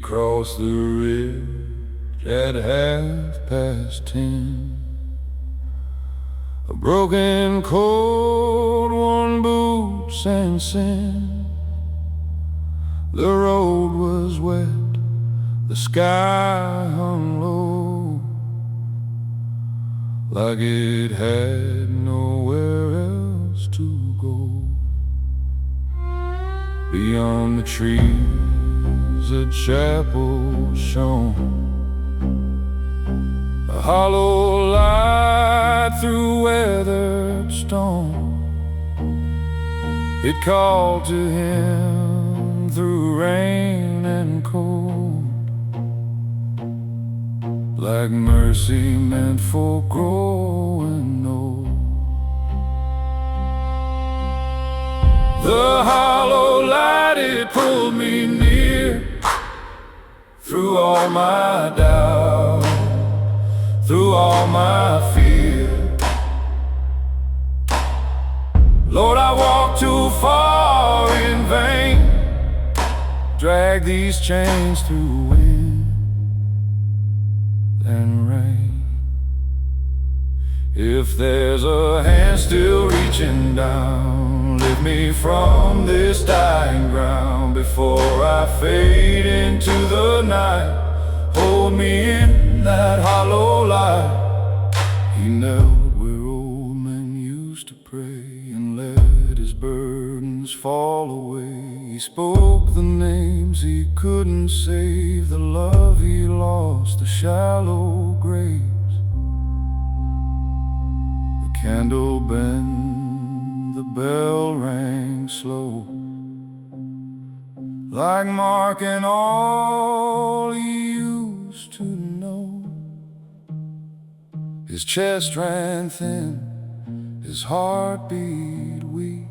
crossed the ridge at 10:30. A broken coat, worn boots and sin. The road was wet, the sky hung low, like it had nowhere else to go. Beyond the trees a chapel shone, a hollow light through weathered stone. It called to him through rain and cold, like mercy meant for growing old. The hollow light, it pulled me near, through all my doubt, through all my fear. Lord, I walked too far in vain, drag these chains through wind and rain. If there's a hand still reaching down, lift me from this dying ground before I fade into the night. Hold me in that hollow light. He knelt where old men used to pray and let his burdens fall away. He spoke the names he couldn't save, the love he lost, the shallow graves. The candle bent, the bell rang slow, like marking all he used to know. His chest ran thin, his heart beat weak,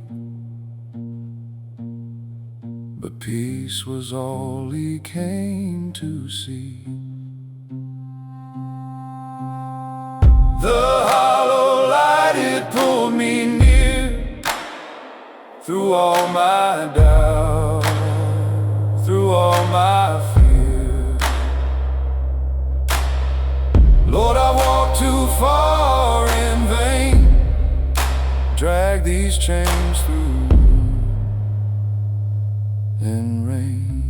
but peace was all he came to see. The hollow light, it pulled me near, through all my doubt, through all my fear. Lord, I walked too far in vain, drag these chains through in rain.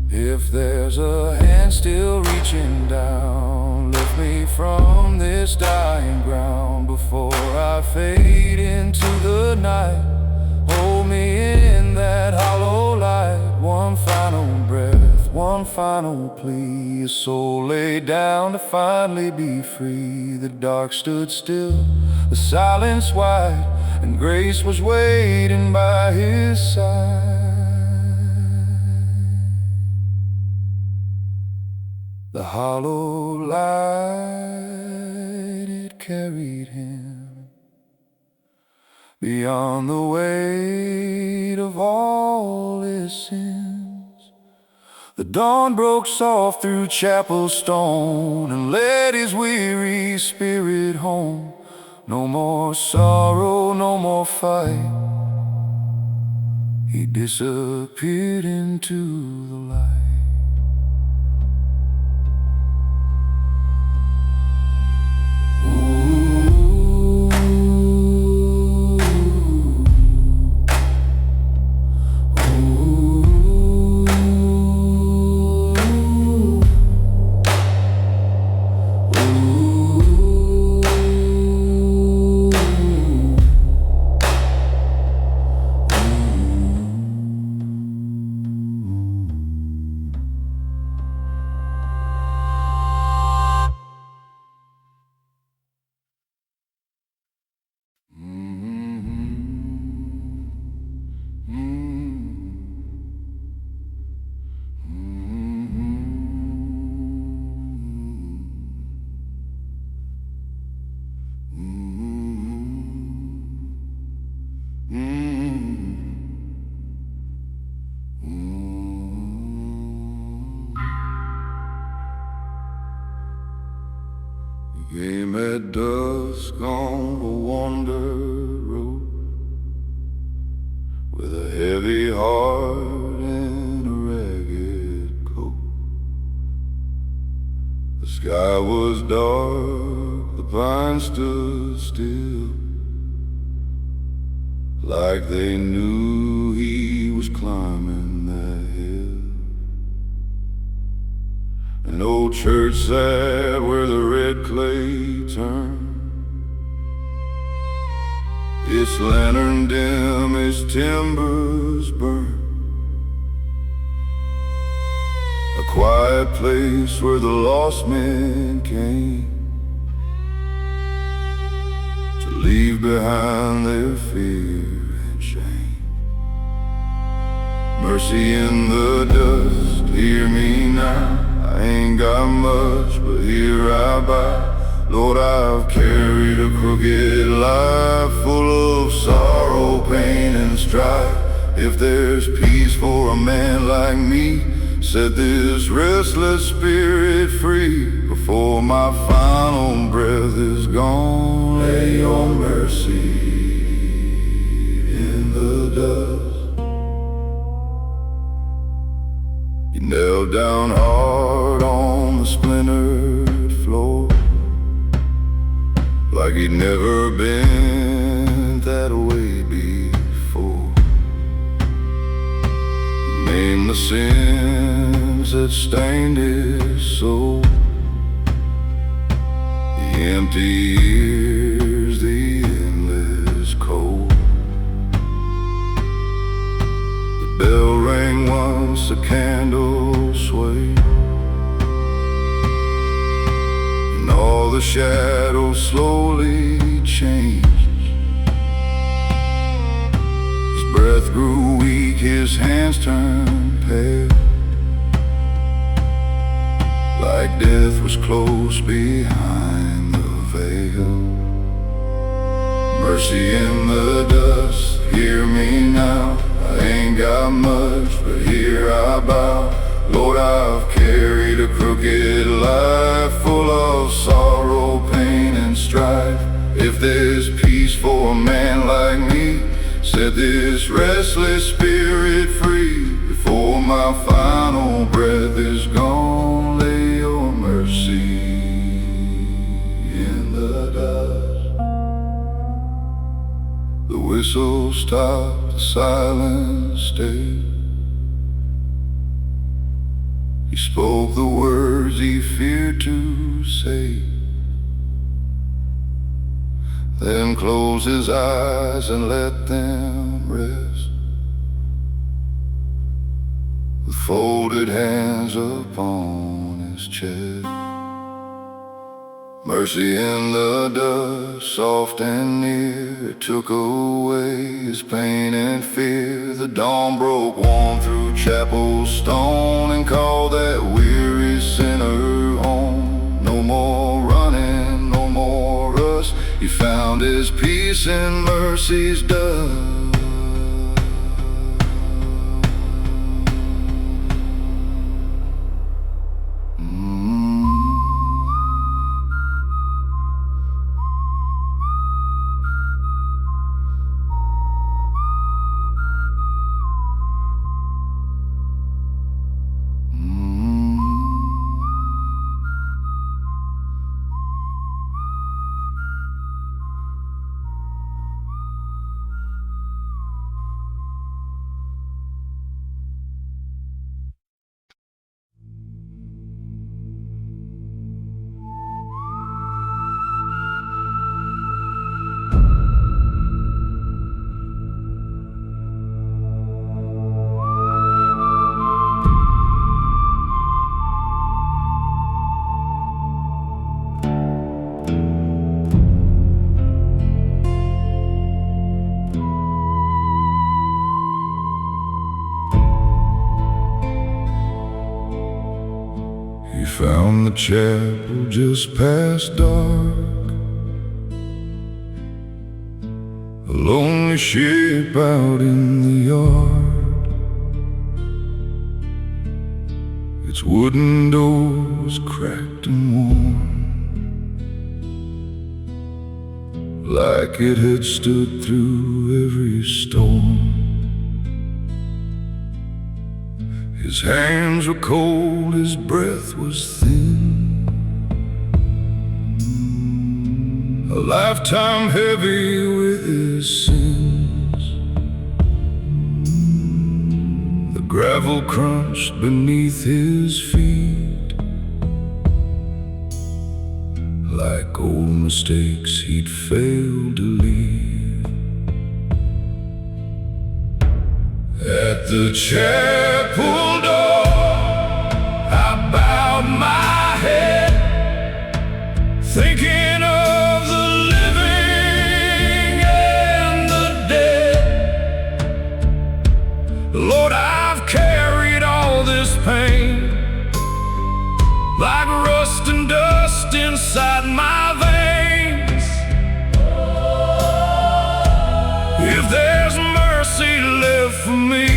If there's a hand still reaching down, lift me from this dying ground before I fade into the night. Hold me in that hollow light. One final breath, one final plea. A soul laid down to finally be free. The dark stood still, the silence wide, and grace was waiting by his side. The hollow light, it carried him beyond the weight of all his sins. The dawn broke soft through chapel stone and led his weary spirit home. No more sorrow, no more fight. He disappeared into the light. Came at dusk on the wander road, with a heavy heart and a ragged The sky was dark, the pines stood still, like they knew he was climbing that hill. An old church sat where the red clay turned, its lantern dim, its timbers burned. A quiet place where the lost men came to leave behind their fear and shame. Mercy in the dust, hear me now. I ain't got much, but here I bow. Lord, I've carried a crooked life full of sorrow, pain, and strife. If there's peace for a man like me, set this restless spirit free. Before my final breath is gone, lay your mercy in the dust. You knelt down hard on the splintered floor, like he'd never been that way before. Name the sins that stained his soul, the empty years, the endless cold. The bell rang once, the candle swayed, and all the shadows slowly changed. His breath grew weak, his hands turned pale, like death was close behind the veil. Mercy in the dust, hear me now. I ain't got much, but here I bow. Lord, I've carried a crooked life full of sorrow, pain, and strife. If there's peace for a man like me, set this restless spirit free. Before my final breath is gone, lay your mercy in the dust. The whistle stopped, the silence stayed. He spoke the words he feared to say, then closed his eyes and let them rest, with folded hands upon his chest. Mercy in the dust, soft and near, it took away his pain and fear. The dawn broke warm through chapel stone and called that weary sinner home. No more running, no more rust, he found his peace in mercy's dust. Found the chapel just past dark, a lonely ship out in the yard. Its wooden doors cracked and worn, like it had stood through every storm. His hands were cold, his breath was thin, a lifetime heavy with his sins. The gravel crunched beneath his feet, like old mistakes he'd failed to leave. At the chapel door, I bowed my head, thinking of the living and the dead. Lord, I've carried all this pain like rust and dust inside my veins. If there's mercy left for me,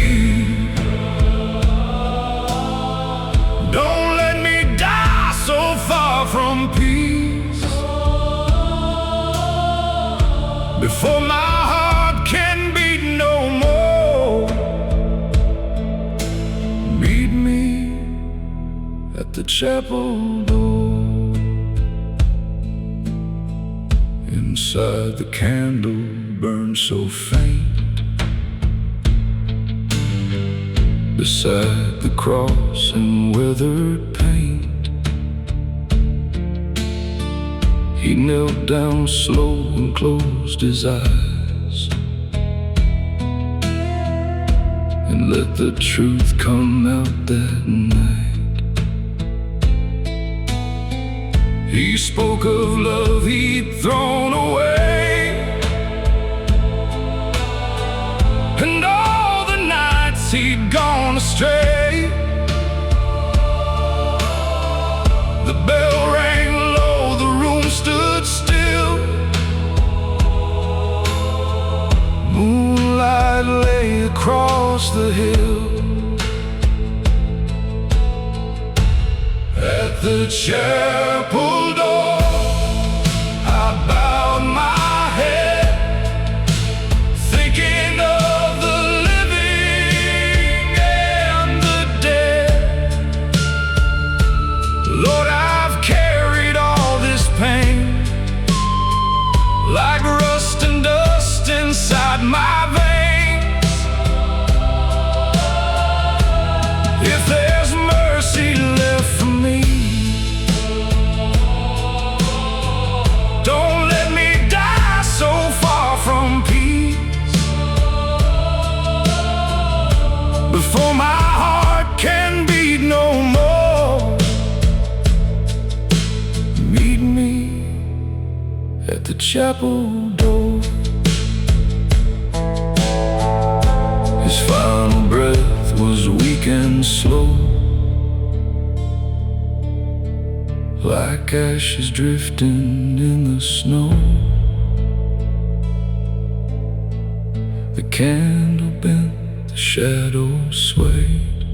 don't let me die so far from peace, before my heart can beat no more. Meet me at the chapel door. Inside the candle burns so faint, beside the cross in weathered paint. He knelt down slow and closed his eyes, and let the truth come out that night. He spoke of love he'd thrown away, and all the nights he'd gone astray. The bell rang low, the room stood still. Moonlight lay across the hill. At the chapel door, I bowed my head, thinking of the living and the dead. Lord, I've carried all this pain like rust and dust inside my veins. If there's mercy left for me, don't let me die so far from peace, before my heart can beat no more. Meet me at the chapel door. His final breath was weak and slow, like ashes drifting in the snow. The candle bent, the shadows swayed,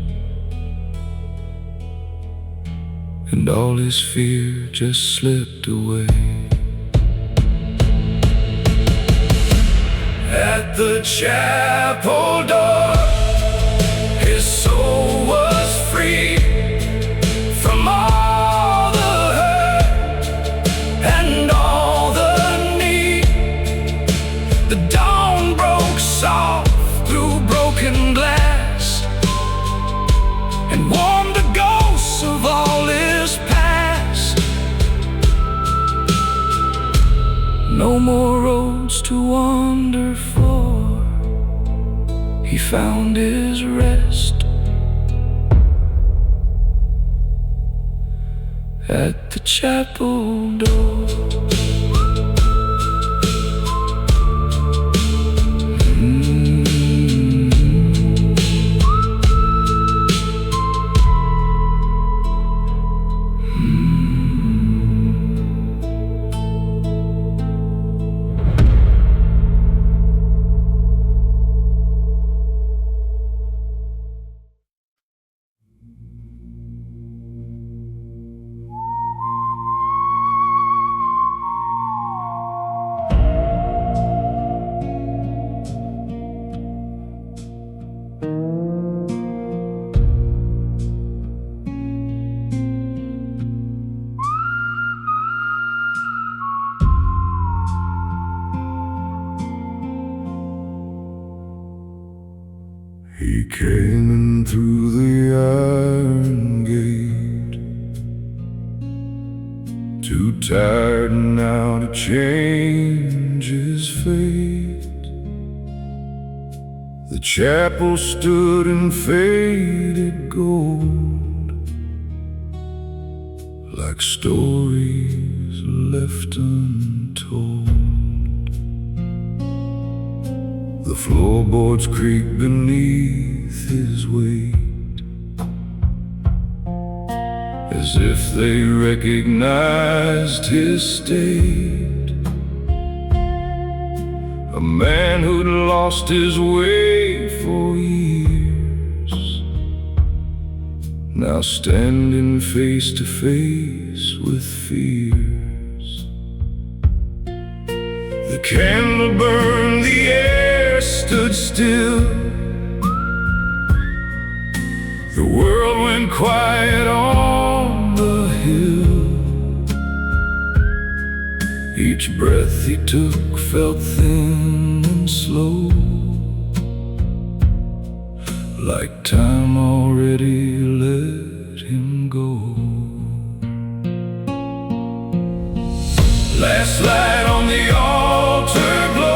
and all his fear just slipped away. At the chapel door, his soul was free from all the hurt and all the need. The dawn broke soft through broken glass and warmed the ghosts of all his past. No more roads to wander for, he found his rest at the chapel door. He came in through the iron gate, too tired now to change his fate. The chapel stood in faded gold, like stories left untold. The floorboards creak beneath his weight, as if they recognized his state. A man who'd lost his way for years, now standing face to face with fears. The candle burned, the air stood still. The world went quiet on the hill. Each breath he took felt thin and slow, like time already let him go. Last light on the altar glow.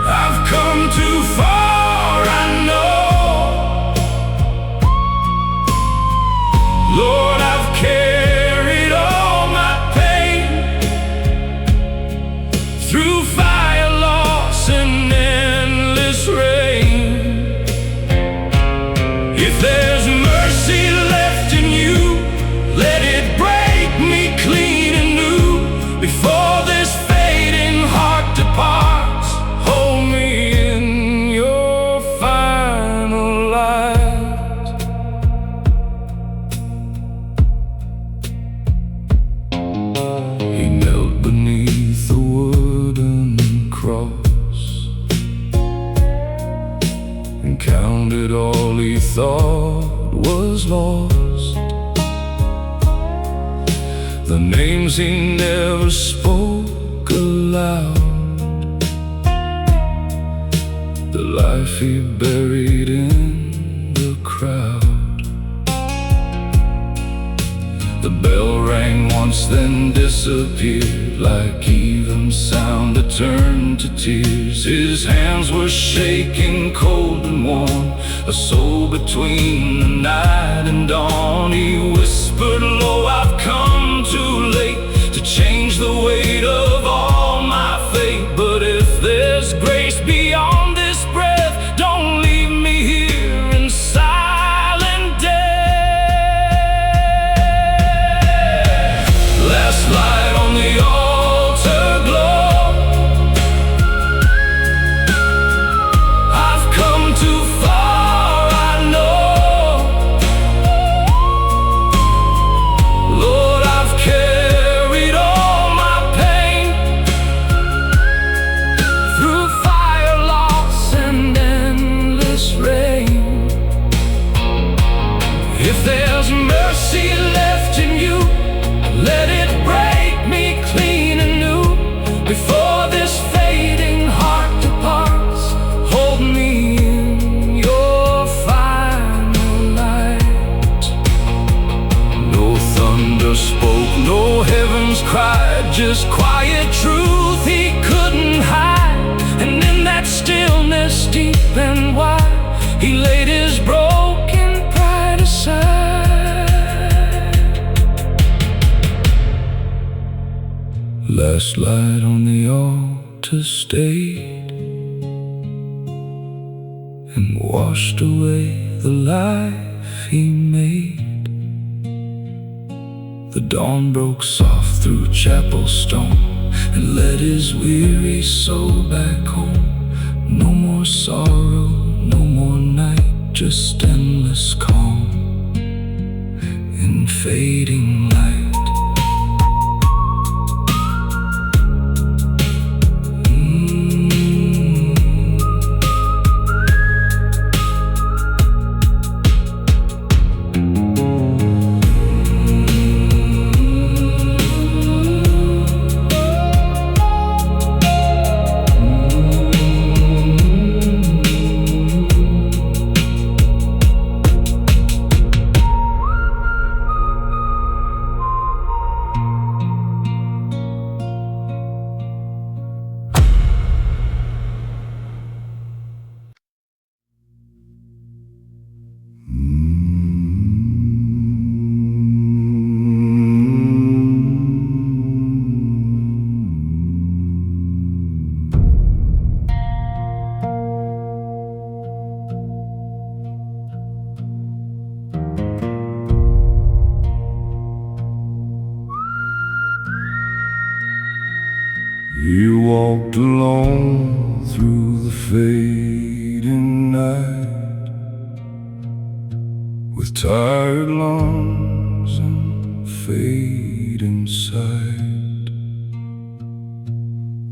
I've come too far, I know. Lord, I've carried all my pain through fire, loss, and endless rain. If there's mercy left in you, let it break me clean and new. Before this fading heart departs, hold me in your final light. He knelt beneath a wooden cross and counted all he thought was lost. The names he never spoke aloud, the life he buried in the crowd. The bell rang once, then disappeared, like even sound that turned to tears. His hands were shaking, cold and warm, a soul between the night and dawn. He whispered low, I've come too late to change the weight of all my fate. But if there's grace beyond this breath, don't leave me here in silent death. Last light on the altar glow. I've come too far, I know. Lord, I've carried all my pain through fire, loss, and endless rain. If there's mercy left in you, let it break me clean and new. Before this fading heart departs, hold me in your final light. No thunder spoke, no heavens cried, just quiet truth he couldn't hide. And in that stillness deep and wide, he laid his broken pride aside. Last light on the altar stayed and washed away the life he made. The dawn broke soft through chapel stone and led his weary soul back home. No more sorrow, no more night, just endless calm in fading light. walked alone through the fading night, with tired lungs and fading sight.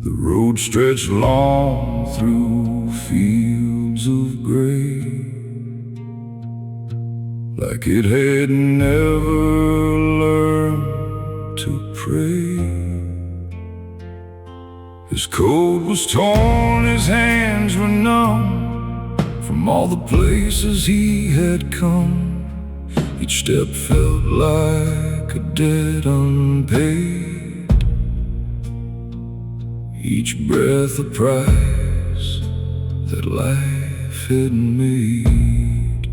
The road stretched long through fields of gray, like it had never learned to pray. His coat was torn, his hands were numb from all the places he had come. Each step felt like a debt unpaid, each breath a price that life had made.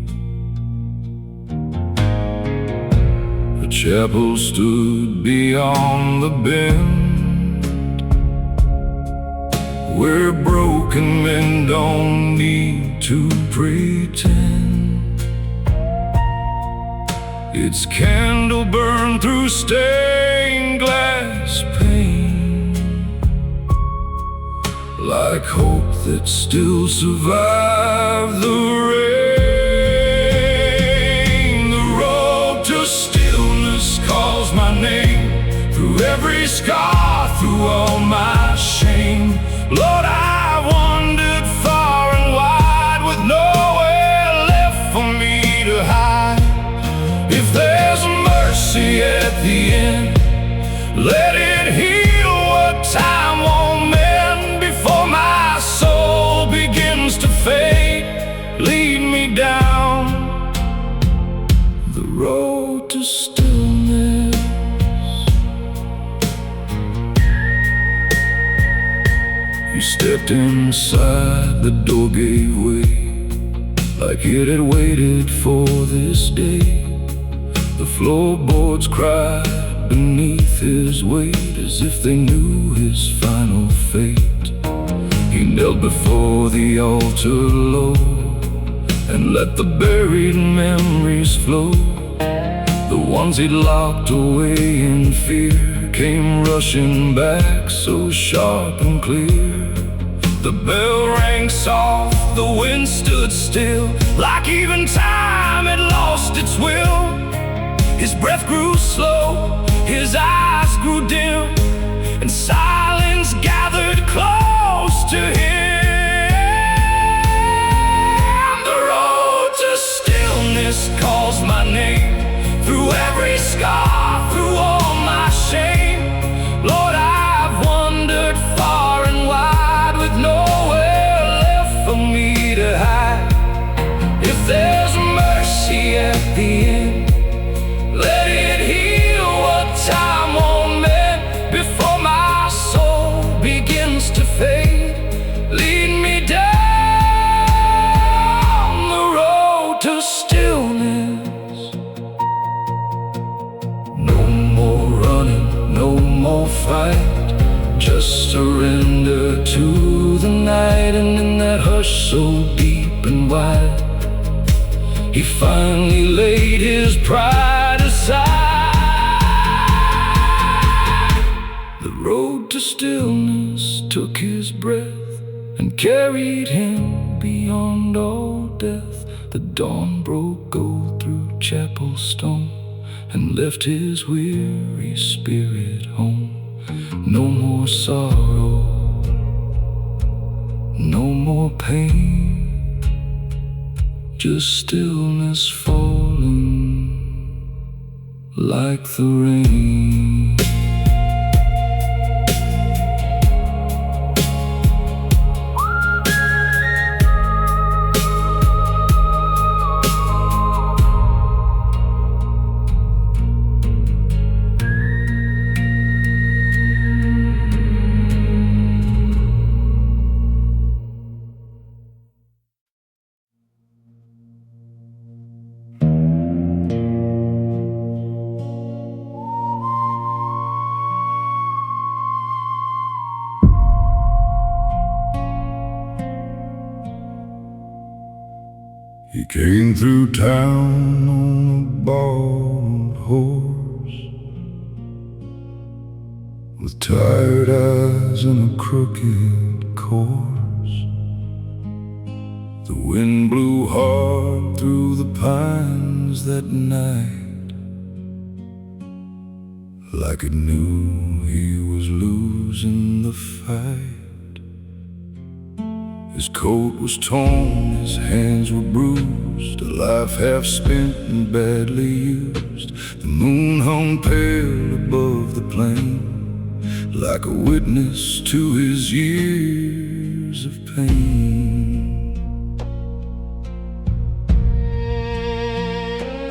The chapel stood beyond the bend, where broken men don't need to pretend. Its candle burned through stained glass pane, like hope that still survived the rain. The road to stillness calls my name, through every scar, through all my shame. Lord, I wandered far and wide, with nowhere left for me to hide. If there's mercy at the end, let it heal what time won't mend. Before my soul begins to fade, lead me down the road to stillness. You stepped inside, the door gave way, like it had waited for this day. The floorboards cried beneath his weight, as if they knew his final fate. He knelt before the altar low, and let the buried memories flow. The ones he'd locked away in fear came rushing back, so sharp and clear. The bell rang soft, the wind stood still, like even time had lost its will. His breath grew slow, his eyes grew dim, and silence gathered close to him. The road to stillness calls my name, through every scar, through all my shame. Lord, I've wandered far and wide, with nowhere left for me to hide. If there's mercy at the end, let it heal what time won't mend. Before my soul begins to fade, lead me down the road to stillness. No more running, no more fight, just surrender to the night. And in that hush so deep and wide, he finally laid his pride aside. The road to stillness took his breath and carried him beyond all death. The dawn broke gold through chapel stone, and left his weary spirit home. No more sorrow, no more pain, just stillness falling like the rain. He came through town on a borrowed horse, with with tired eyes and a crooked course. The wind blew hard through the pines that night, like it knew he was losing the fight. His coat was torn, his hands were bruised, a life half spent and badly used. The moon hung pale above the plain, like a witness to his years of pain.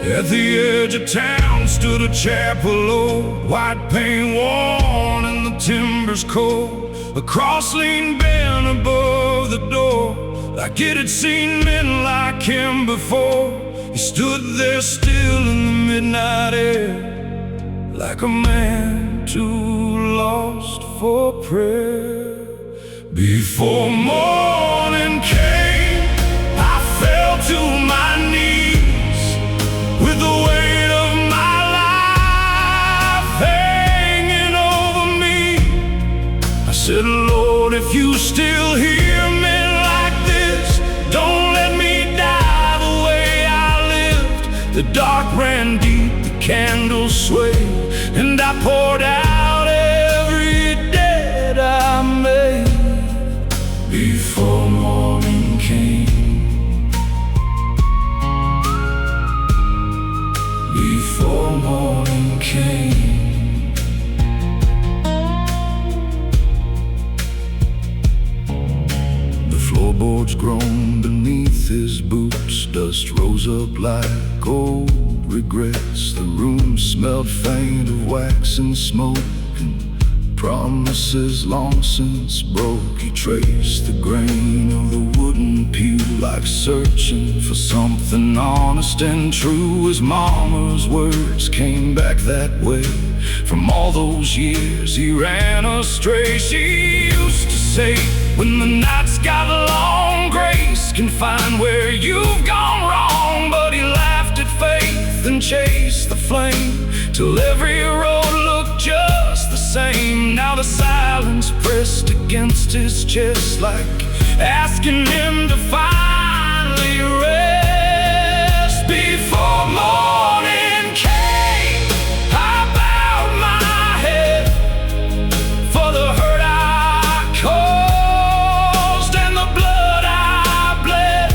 At the edge of town stood a chapel old, white paint worn and the timbers cold. A cross leaned bent above the door, like it had seen men like him before. He stood there still in the midnight air, like a man too lost for prayer. Before morning came, I fell to my knees, with the weight of my life hanging over me. I said, Lord, if you still hear me like this, don't let me die the way I lived. The dark ran deep, the candles swayed, and I poured out every debt I made. Before morning came, before morning came. Floorboards groaned beneath his boots, dust rose up like old regrets. The room smelled faint of wax and smoke, and promises long since broke. He traced the grain of the wooden pew, like searching for something honest and true. His mama's words came back that way. From all those years he ran astray. She used to say, when the night's got long, grace can find where you've gone wrong. But he laughed at faith and chased the flame, till every road looked just the same. Now the silence pressed against his chest, like asking him to finally rest. Before morning came, I bowed my head for the hurt I caused and the blood I bled.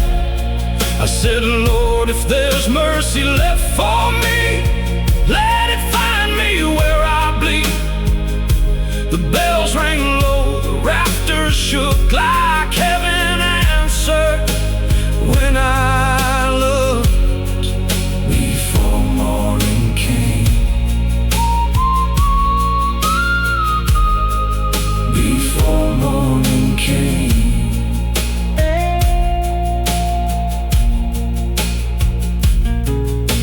I said, Lord, if there's mercy left for me, let it find me where I bleed. The bells rang low, the rafters shook, like heaven answered when I looked. Before morning came, before morning came.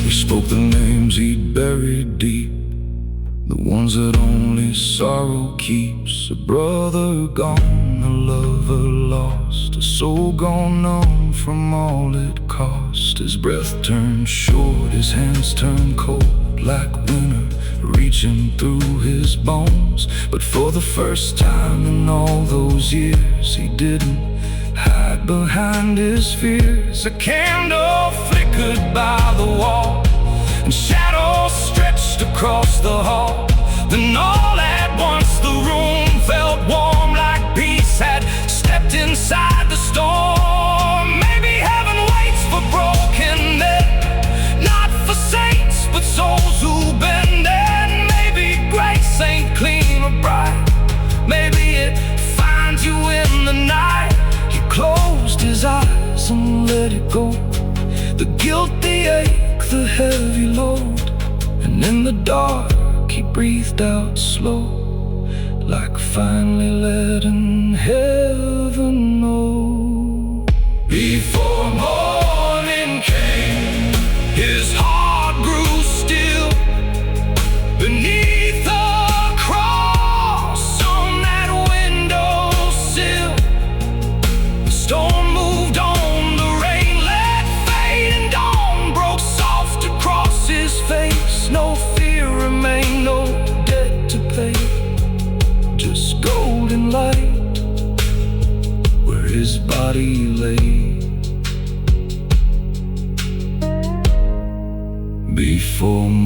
We spoke the names he'd buried deep, the ones that only sorrow keeps. A brother gone, a lover lost, a soul gone numb from all it cost. His breath turned short, his hands turned cold, like winter reaching through his bones. But for the first time in all those years, he didn't hide behind his fears. A candle flickered by the wall, and shadows stretched across the hall. Then all at once the room felt warm, like peace had stepped inside the storm. Maybe heaven waits for broken men, not for saints, but souls who bend. And maybe grace ain't clean or bright, maybe it finds you in the night. He closed his eyes and let it go, the guilt, the ache, the heavy load. And in the dark he breathed out slow, like finally letting heaven know. Before morning came, his heart grew still beneath the cross on that windowsill. The storm moved on, the rain let fade, and dawn broke soft across his face. No fear remained, no debt to pay.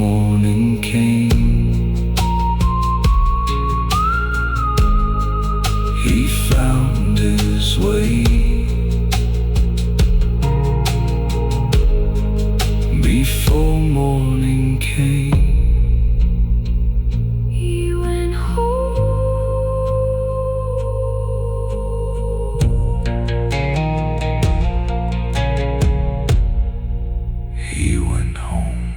morning came, he found his way. Before morning came, he went home. He went home.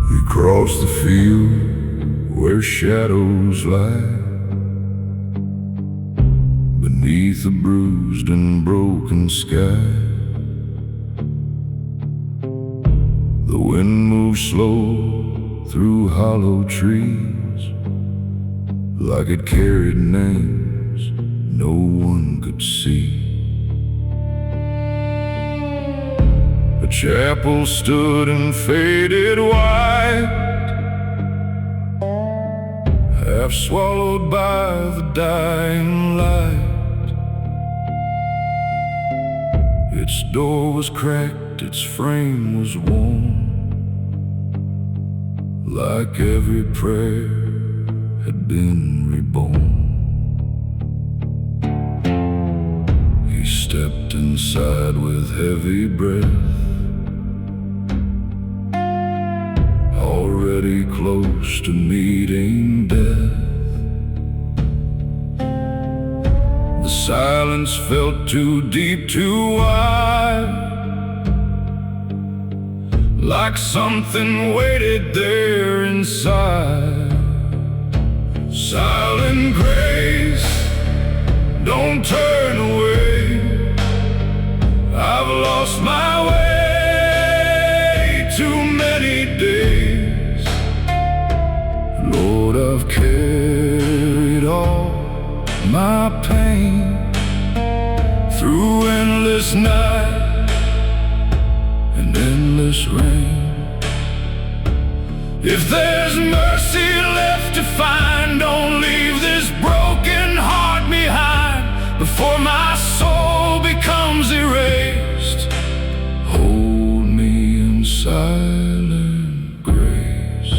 He crossed the field where shadows lie, beneath a bruised and broken sky. The wind moved slow through hollow trees, like it carried names no one could see. The chapel stood and faded white, half swallowed by the dying light. Its door was cracked, its frame was worn, like every prayer had been reborn. He stepped inside with heavy breath, already close to meeting death. The silence felt too deep, too wide, like something waited there inside. Silent grace, don't turn away. I've lost my way too many days. Lord, I've carried all my pain through endless night and endless rain. If there's mercy left to find, don't leave this broken heart behind before my soul becomes erased. Hold me in silent grace.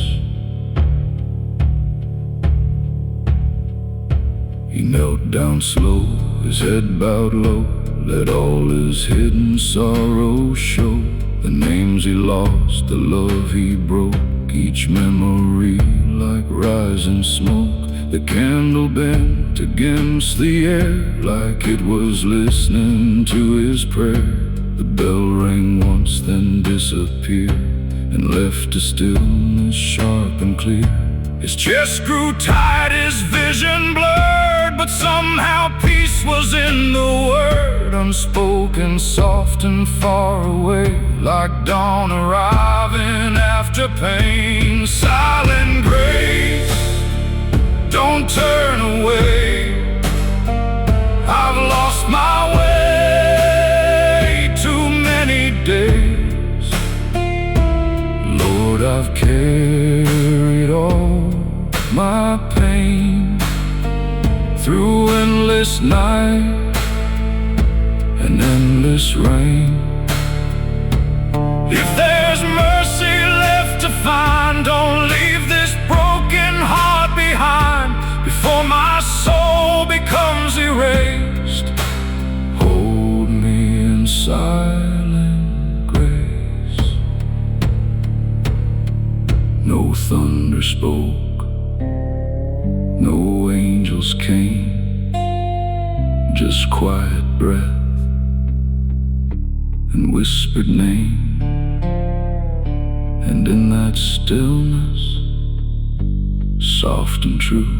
He knelt down slow, his head bowed low, let all his hidden sorrow show. The names he lost, the love he broke, each memory like rising smoke. The candle bent against the air, like it was listening to his prayer. The bell rang once, then disappeared, and left a stillness sharp and clear. His chest grew tight, his vision blurred, but somehow peace was in the word. Unspoken, soft and far away, like dawn arriving after pain. Silent grace, don't turn away. I've lost my way too many days. Lord, I've carried all my pain through endless night and endless rain. If there's mercy left to find, don't leave this broken heart behind before my soul becomes erased. Hold me in silent grace. No thunder spoke, no angels came, just quiet breath and whispered name. And in that stillness, soft and true,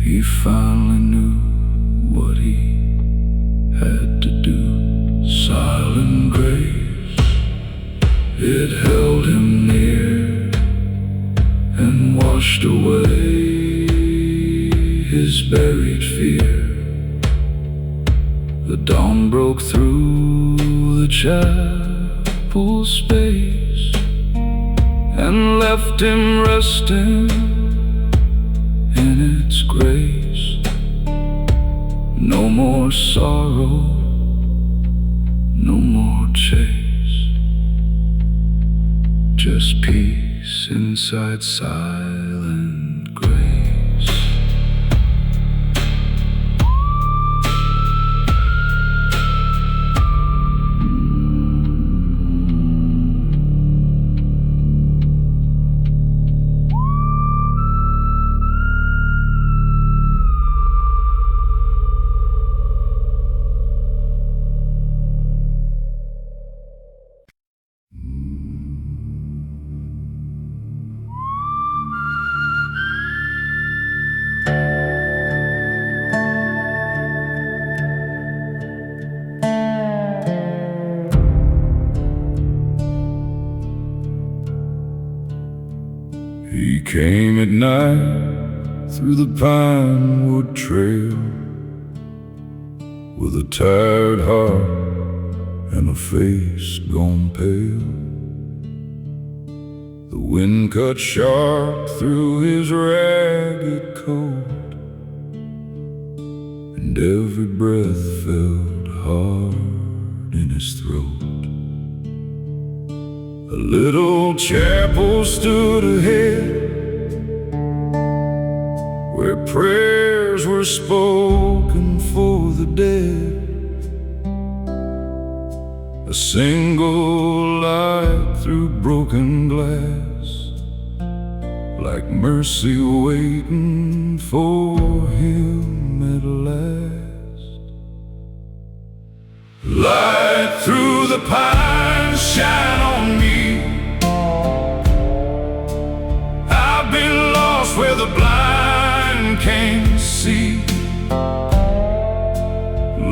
he finally knew what he had to do. Silent grace, It held him near and washed away his buried fear. The dawn broke through the chapel space and left him resting in its grace. No more sorrow, no more chase, just peace inside silent grace. He came at night through the pinewood trail with a tired heart and a face gone pale. The wind cut sharp through his ragged coat, and every breath felt hard in his throat. A little chapel stood ahead where prayers were spoken for the dead. A single light through broken glass, like mercy waiting for him at last. Light through the pines, shine on me. I've been lost where the blind can't see.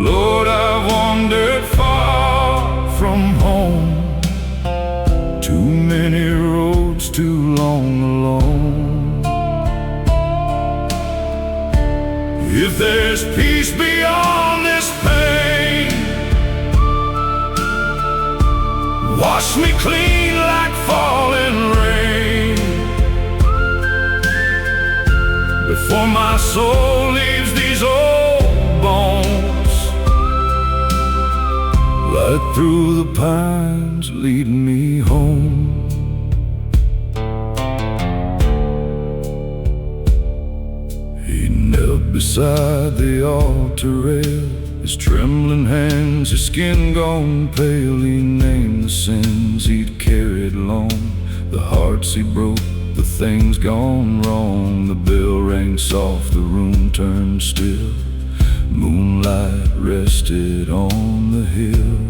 Lord, I've wandered far from home, too many roads, too long alone. If there's peace beyond this pain, wash me clean like falling rain, before my soul leaves these old bones. Light through the pines, lead me home. He knelt beside the altar rail, his trembling hands, his skin gone pale. He named the sins he'd carried long, the hearts he broke, the things gone wrong. The bell rang soft, the room turned still. Moonlight rested on the hill.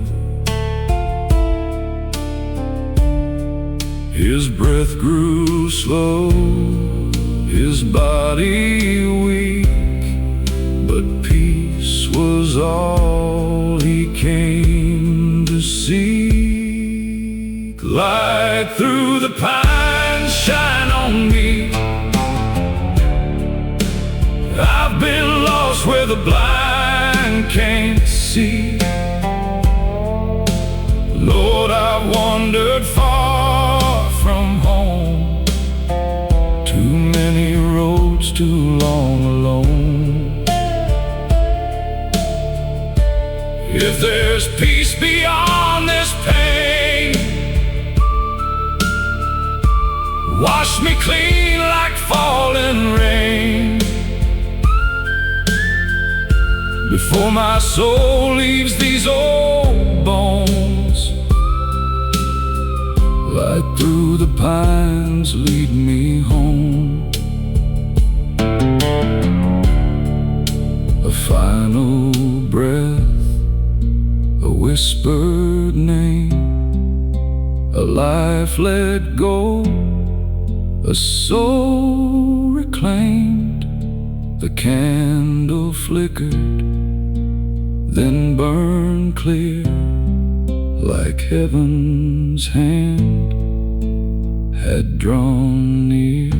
His breath grew slow, his body weak, but peace was all he came to seek. Light through the pines, shine on me. I've been lost where the blind can't see. Lord, I've wandered far from home, too many roads, too long alone. If there's peace beyond this pain, wash me clean like falling rain, before my soul leaves these old bones. Light through the pines, lead me home. A final breath, a whispered name, a life let go, a soul reclaimed. The candle flickered, then burned clear, like heaven's hand had drawn near.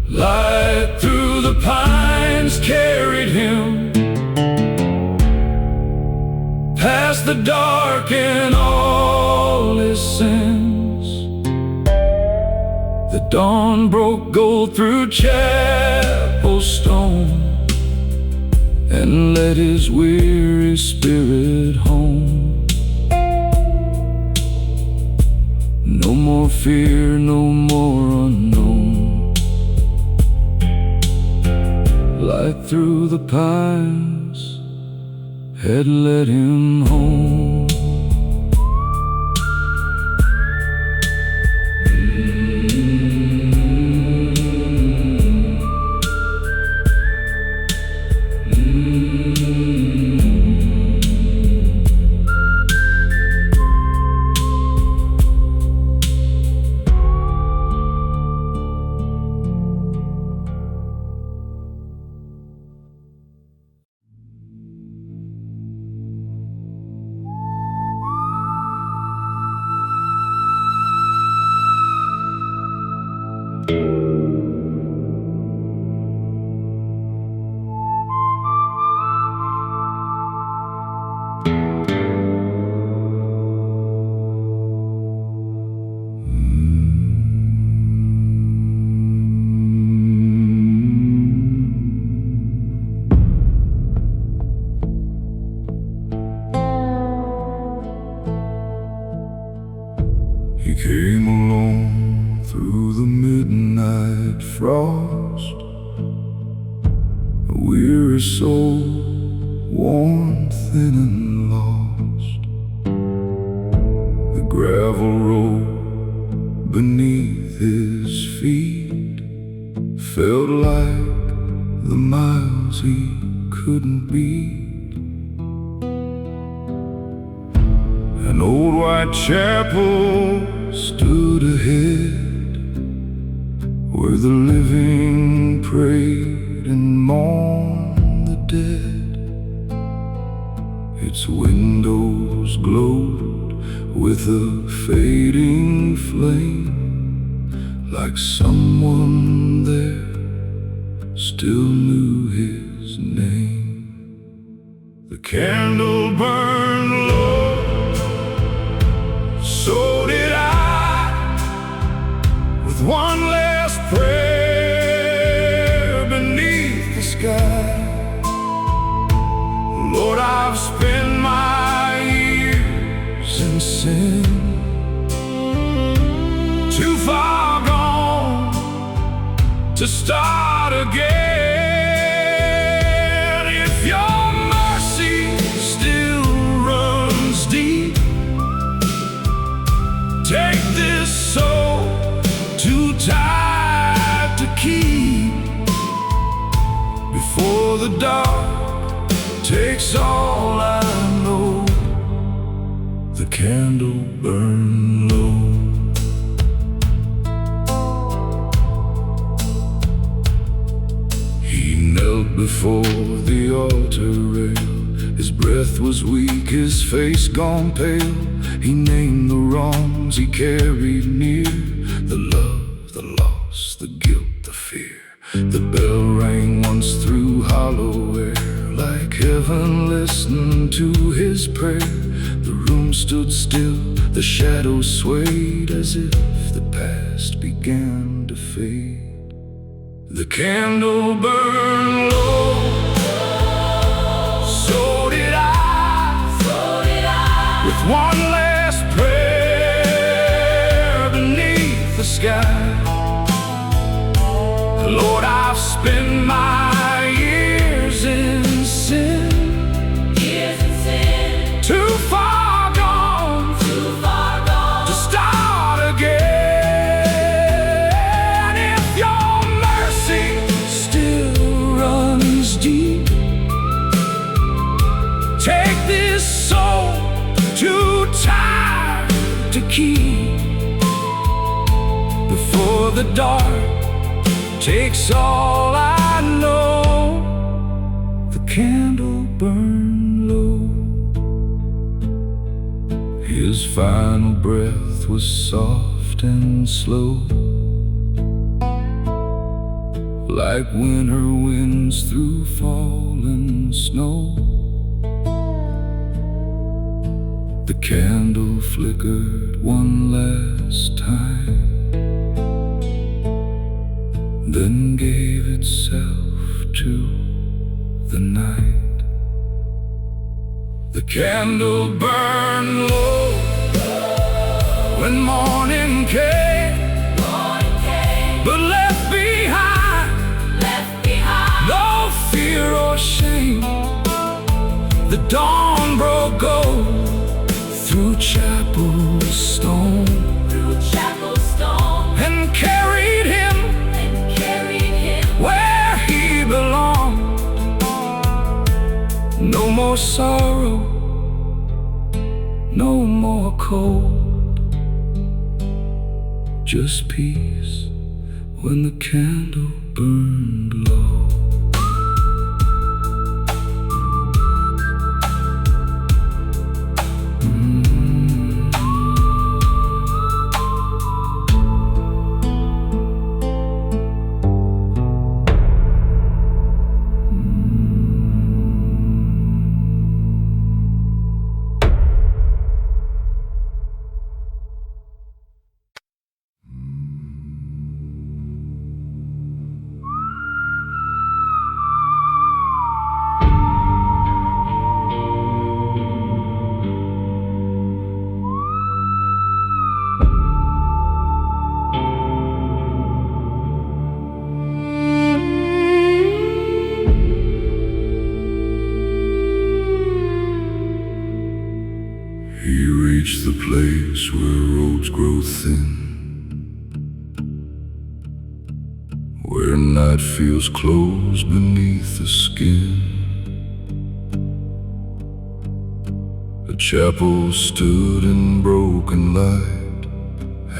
Light through the pines carried him past the dark and all his sins. The dawn broke gold through chapel stone and led his weary spirit home. No more fear, no more unknown. Light through the pines had led him home. He came along through the midnight frost, a weary soul, worn thin and lost. The gravel road beneath his feet felt like the miles he couldn't beat. An old white chapel stood ahead, where the living prayed and mourned the dead. Its windows glowed with a fading flame, like someone there still knew his name. The candle burned low, so did I, with one last prayer beneath the sky. Lord, I've spent my years in sin, too far gone to start again. If your mercy still runs deep, take this soul too tired to keep, before the dark takes all I know. The candle burned low. He knelt before the altar rail. His breath was weak, his face gone pale. He named the wrongs he carried near, the love, the loss, the guilt, the fear. The bell rang once through hollow air, like heaven listened to his prayer. The room stood still, the shadows swayed, as if the past began to fade. The candle burned low, so did I, with one last prayer beneath the sky. Lord, I've spent my years in sin, too far gone to start again. If your mercy still runs deep, take this soul too tired to keep, before the dark takes all I know. The candle burned low. final breath was soft and slow, like winter winds through fallen snow. The candle flickered one last time, then gave itself to the night. The candle burned low when morning came, but left behind no fear or shame. The dawn broke gold through chapel stone, and carried him where he belonged. No more sorrow, no more cold, just peace when the candle burned low. He reached the place where roads grow thin, where night feels close beneath the skin. A chapel stood in broken light,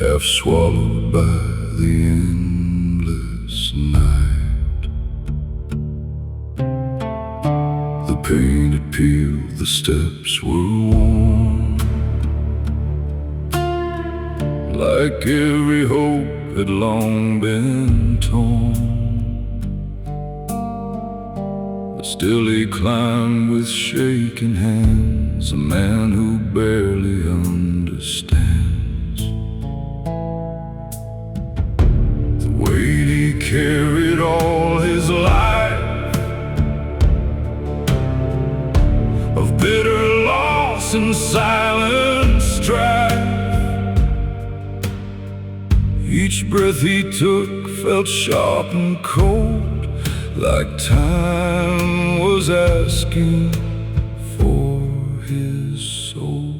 half swallowed by the endless night. The paint had peeled, the steps were worn, like every hope had long been torn. But still he climbed with shaking hands, a man who barely understands the weight he carried all his life, of bitter loss and silent strife. Each breath he took felt sharp and cold, like time was asking for his soul.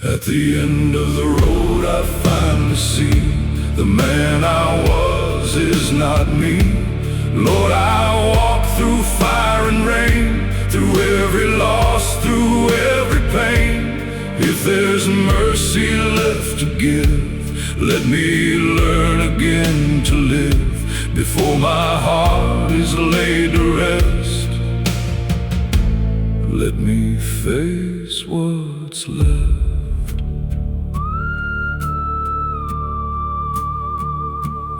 At the end of the road I finally see the man I was is not me. Lord, I walk through fire and rain, through every loss, through every pain. If there's mercy left to give, let me learn again to live before my heart is laid to rest. Let me face what's left.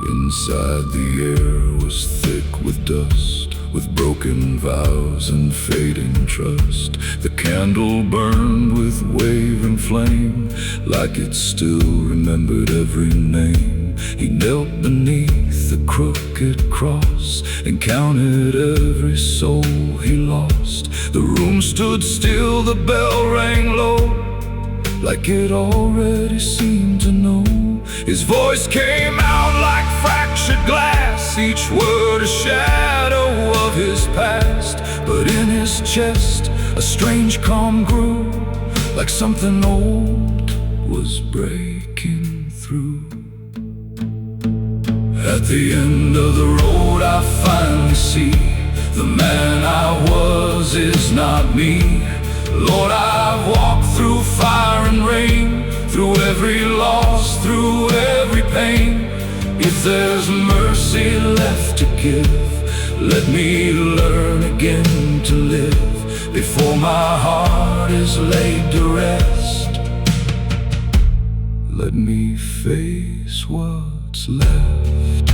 Inside the air was thick with dust, with broken vows and fading trust. The candle burned with wavering flame, like it still remembered every name. He knelt beneath the crooked cross and counted every soul he lost. The room stood still, the bell rang low, like it already seemed to know. His voice came out like fractured glass, each word a shadow of his past. But in his chest a strange calm grew, like something old was breaking through. At the end of the road I finally see the man I was is not me. Lord, I've walked through fire and rain, through every loss, through every pain. If there's mercy left to give, let me learn again to live before my heart is laid to rest. let me face what's left.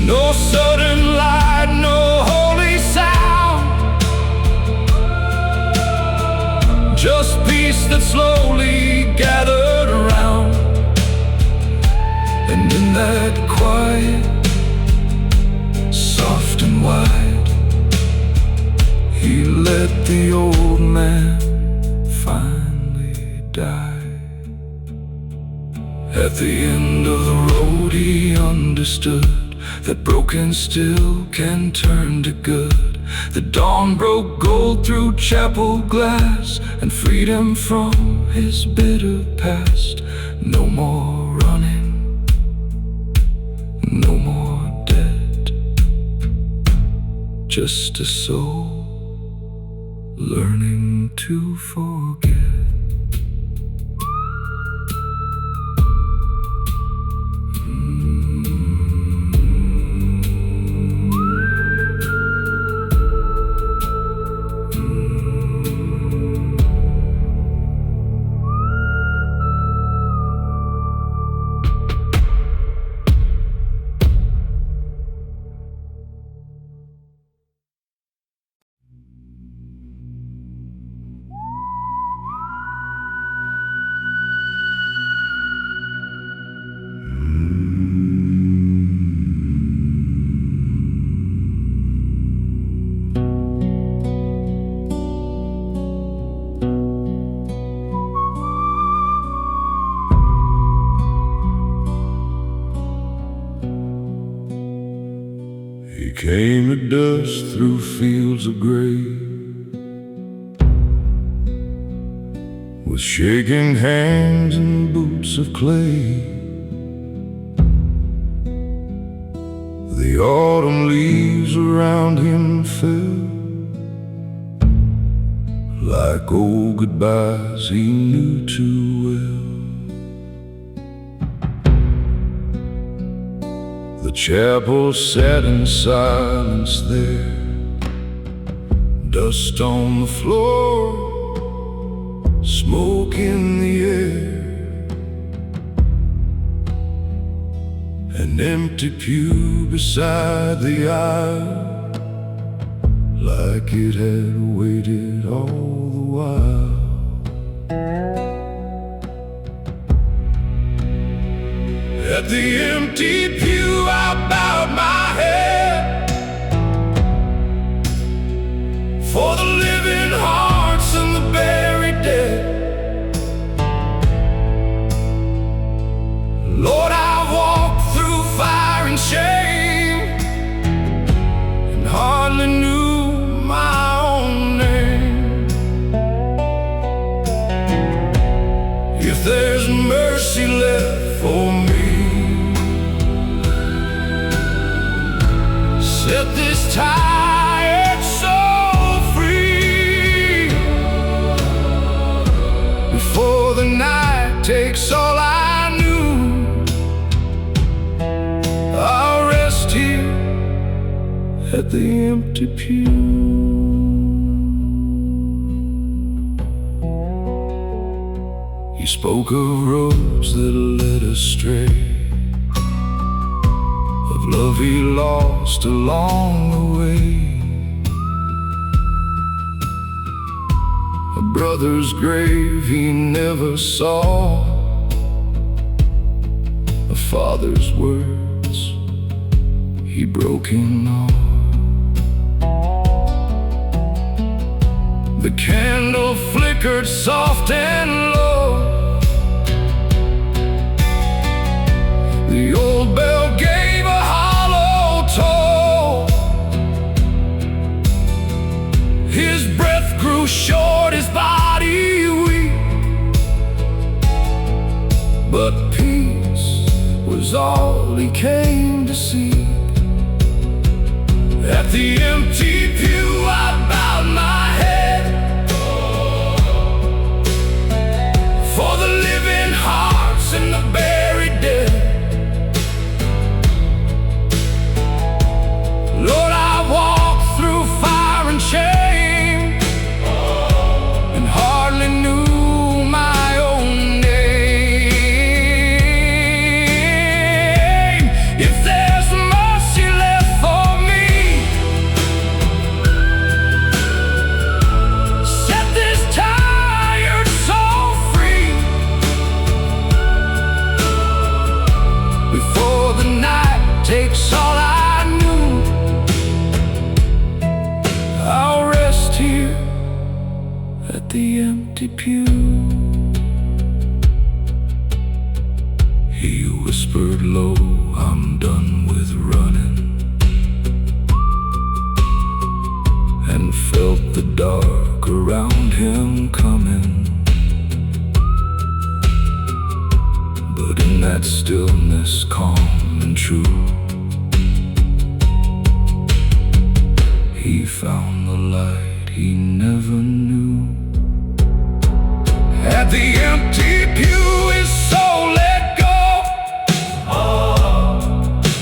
No sudden light, no holy sound, just peace that slowly gathered around. And in that quiet, soft and wide, he let the old man finally die. At the end of the road he understood that broken still can turn to good. The dawn broke gold through chapel glass and freed him from his bitter past. No more running, no more dead, just a soul learning to forget. He came at dusk through fields of gray, with shaking hands and boots of clay. The autumn leaves around him fell like old goodbyes he knew too well. The chapel sat in silence there, dust on the floor, smoke in the air. An empty pew beside the aisle, like it had waited all the while. At the empty pew I bowed my head, for the living hearts and the buried dead. Lord, I've walked through fire and shame, and hardly knew my own name. If there's mercy left for me, set this tired soul free, before the night takes all I knew. I'll rest here at the empty pew. He spoke of roads that led astray, of love he lost along the way, a brother's grave he never saw, a father's words he broke in awe. The candle flickered soft and low, the old bell gave a hollow toll. His breath grew short, his body weak, but peace was all he came to seek. At the empty pew I bowed my head, for the living hearts and the buried dead. Lord, I walked through fire and shame, and hardly knew my own empty pew. He whispered low, I'm done with running, and felt the dark around him coming. But in that stillness, calm and true, he found the light he never knew. At the empty pew, his soul let go,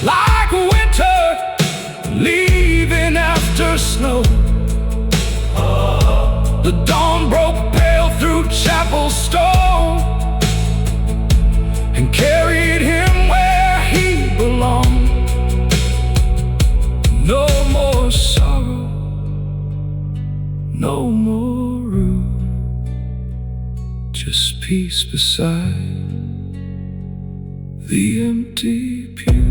like winter leaving after snow. The dawn broke pale through chapel stone and carried him where he belonged. No more sorrow, no more rue, just peace beside the empty pew.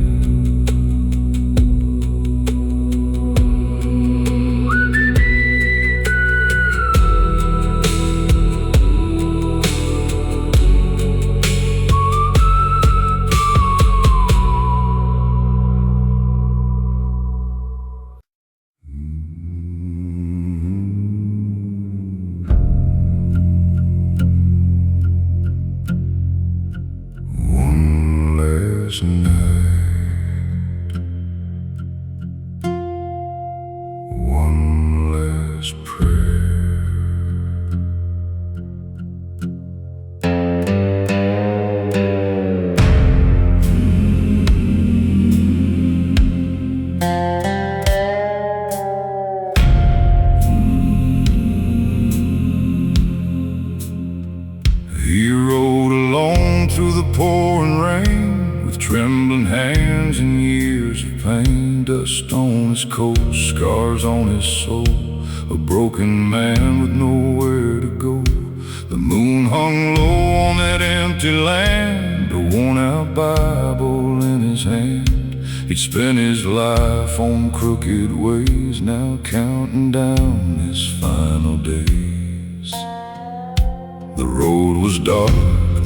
Night, one last prayer. He rode alone through the pouring rain, with trembling hands and years of pain. Dust on his coat, scars on his soul, a broken man with nowhere to go. The moon hung low on that empty land, a worn-out Bible in his hand. He'd spent his life on crooked ways, now counting down his final days. The road was dark,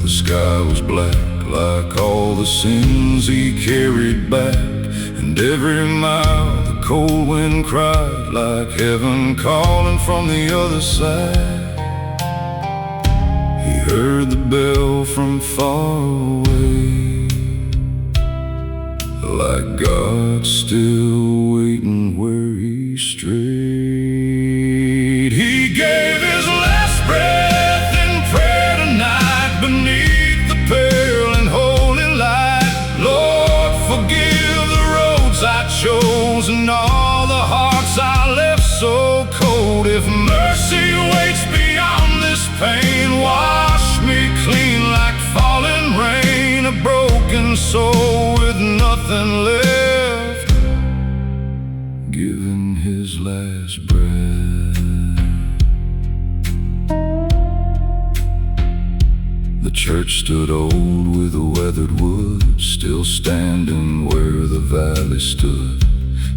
the sky was black, like all the sins he carried back. And every mile the cold wind cried, like heaven calling from the other side. He heard the bell from far away, like God still waiting where he strayed. He gave his last breath in prayer tonight, beneath the pale and holy light. Lord, forgive the roads I chose and all the hearts I left so cold. If mercy waits beyond this pain, wash me clean like falling rain. A broken soul with nothing left, giving his last breath. The church stood old with a weathered wood, still standing where the valley stood.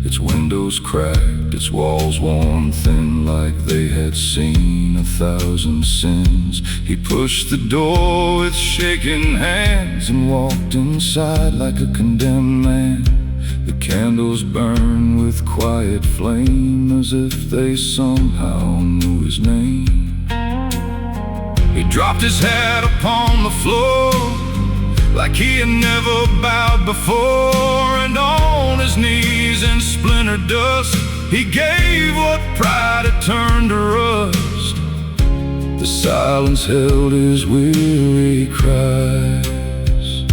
Its windows cracked, its walls worn thin, like they had seen 1,000 sins. He pushed the door with shaking hands and walked inside like a condemned man. The candles burned with quiet flame, as if they somehow knew his name. He dropped his hat upon the floor, like he had never bowed before, and on his knees in splintered dust, he gave what pride had turned to rust. The silence held his weary cries,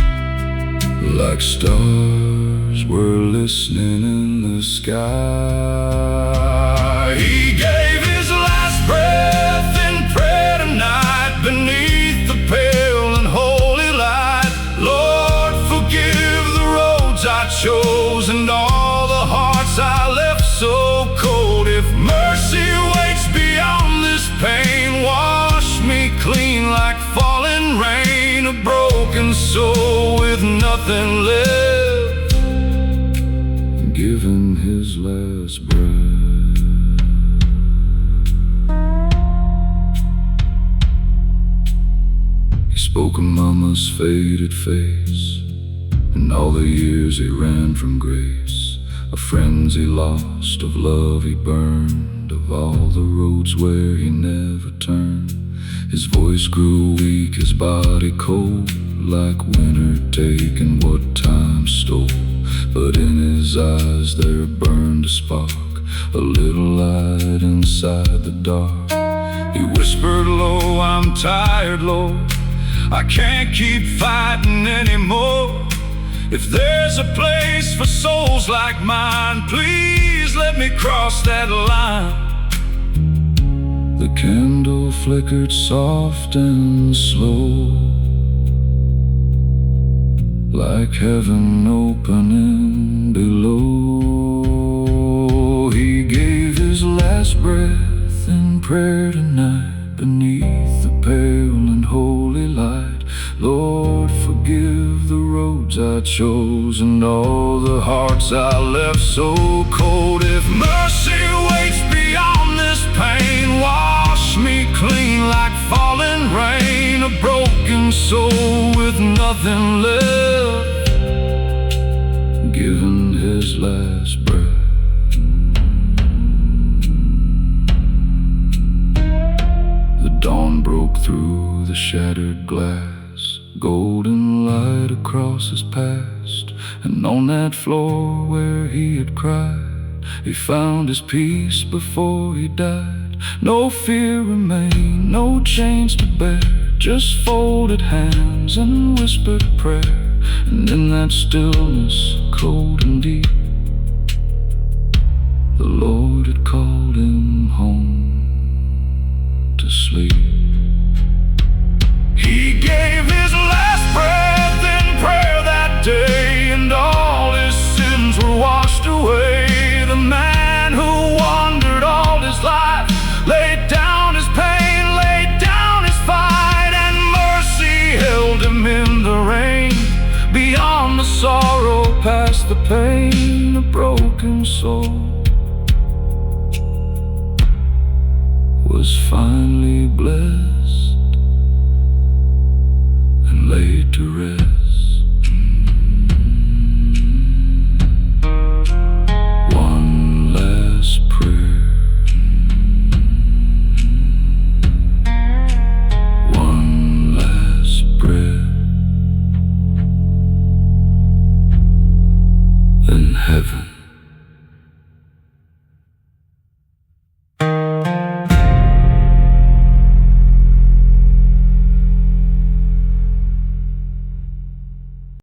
like stars were listening in the sky. He gave his last breath in prayer tonight, beneath the pale and holy light. Lord, forgive the roads I chose and all the hearts I left so cold. If mercy waits beyond this pain, wash me clean like falling rain. A broken soul with nothing left, giving his last breath. spoke of mama's faded face, and all the years he ran from grace, of friends he lost, of love he burned, of all the roads where he never turned. His voice grew weak, his body cold, like winter taking what time stole. But in his eyes there burned a spark, a little light inside the dark. He whispered low, "I'm tired, Lord, I can't keep fighting anymore. If there's a place for souls like mine, please let me cross that line." The candle flickered soft and slow, like heaven opening below. He gave his last breath in prayer tonight, beneath the pale and holy light. Lord, forgive the roads I chose and all the hearts I left so cold. If mercy waits beyond this pain, wash me clean like falling rain. A broken soul with nothing left, given his last breath. The dawn broke through the shattered glass, golden light across his past. And on that floor where he had cried, he found his peace before he died. No fear remained, no chains to bear, just folded hands and whispered prayer. And in that stillness, cold and deep, the Lord had called him home to sleep. He gave his last breath in prayer that day, and all his sins were washed away. The man who wandered all his life laid down his pain, laid down his fight, and mercy held him in the rain. Beyond the sorrow, past the pain, a broken soul was finally blessed and laid to rest.